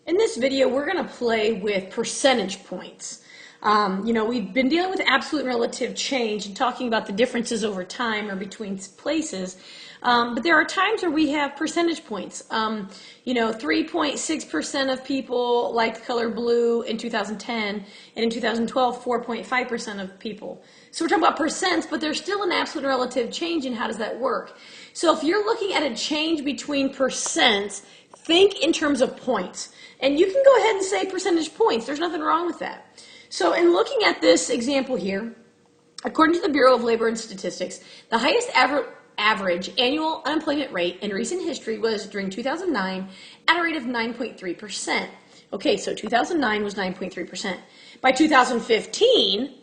In this video, we're going to play with percentage points. We've been dealing with absolute and relative change and talking about the differences over time or between places. But there are times where we have percentage points. 3.6% of people liked the color blue in 2010, and in 2012, 4.5% of people. So we're talking about percents, but there's still an absolute and relative change, and how does that work? So if you're looking at a change between percents, think in terms of points. And you can go ahead and say percentage points. There's nothing wrong with that. So in looking at this example here, according to the Bureau of Labor and Statistics, the highest average annual unemployment rate in recent history was during 2009 at a rate of 9.3%. Okay, so 2009 was 9.3%. By 2015,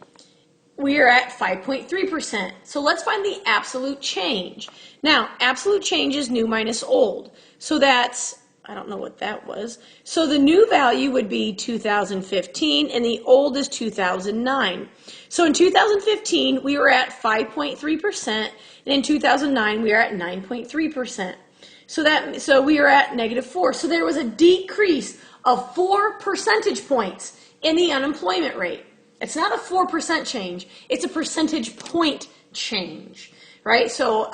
we are at 5.3%. So let's find the absolute change. Now, absolute change is new minus old. So that's, I don't know what that was. So the new value would be 2015 and the old is 2009. So in 2015, we were at 5.3%, and in 2009, we are at 9.3%. So we are at -4. So there was a decrease of 4 percentage points in the unemployment rate. It's not a 4% change, it's a percentage point change, right? So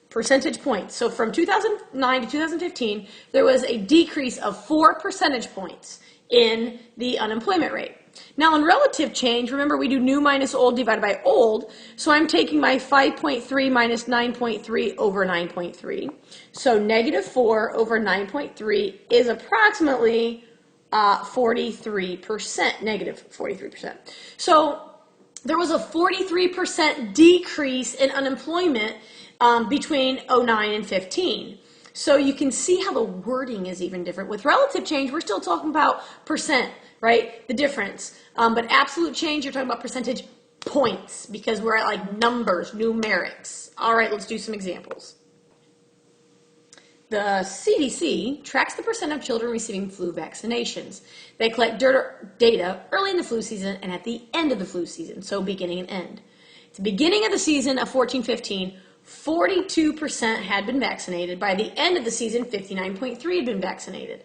percentage points. So from 2009 to 2015, there was a decrease of 4 percentage points in the unemployment rate. Now in relative change, remember we do new minus old divided by old, so I'm taking my 5.3 minus 9.3 over 9.3. So -4 over 9.3 is approximately 43%, -43%. So there was a 43% decrease in unemployment between 09 and 15. So you can see how the wording is even different. With relative change, we're still talking about percent, right? The difference. But absolute change, you're talking about percentage points because we're at like numbers, numerics. All right, let's do some examples. The CDC tracks the percent of children receiving flu vaccinations. They collect data early in the flu season and at the end of the flu season, so beginning and end. At the beginning of the season of 14-15, 42% had been vaccinated. By the end of the season, 59.3% had been vaccinated.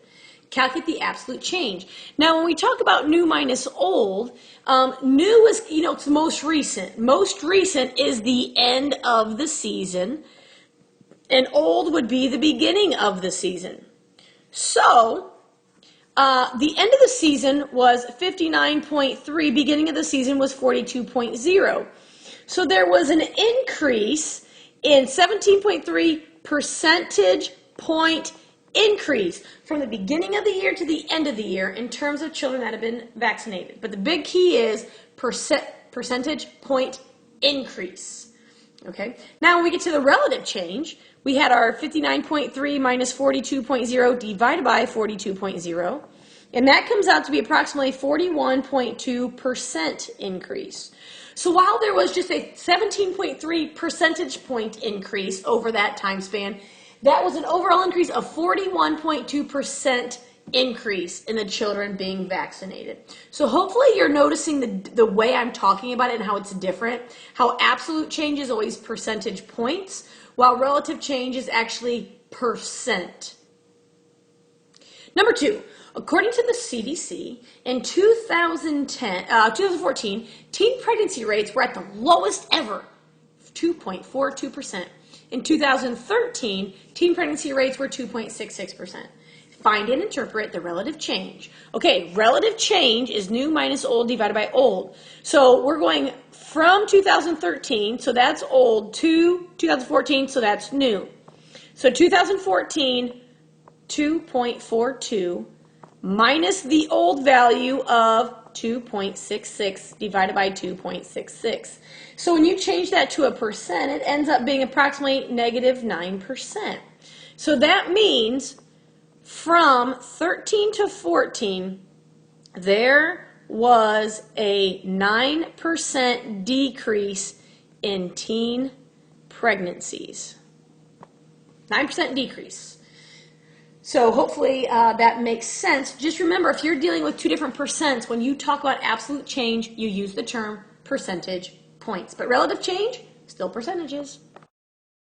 Calculate the absolute change. Now, when we talk about new minus old, new is, it's most recent. Most recent is the end of the season, and old would be the beginning of the season. So, the end of the season was 59.3, beginning of the season was 42.0. So there was an increase in 17.3 percentage point increase from the beginning of the year to the end of the year in terms of children that have been vaccinated. But the big key is percentage point increase. Okay. Now when we get to the relative change, we had our 59.3 minus 42.0 divided by 42.0, and that comes out to be approximately 41.2% increase. So while there was just a 17.3 percentage point increase over that time span, that was an overall increase of 41.2% increase in the children being vaccinated. So hopefully you're noticing the way I'm talking about it and how it's different, how absolute change is always percentage points, while relative change is actually percent. Number 2, according to the CDC, in 2014, teen pregnancy rates were at the lowest ever, 2.42%. In 2013, teen pregnancy rates were 2.66%. Find and interpret the relative change. Okay, relative change is new minus old divided by old. So we're going from 2013, so that's old, to 2014, so that's new. So 2014, 2.42 minus the old value of 2.66 divided by 2.66. So when you change that to a percent, it ends up being approximately -9%. So that means from 13 to 14, there was a 9% decrease in teen pregnancies. 9% decrease. So hopefully that makes sense. Just remember, if you're dealing with two different percents, when you talk about absolute change, you use the term percentage points. But relative change, still percentages.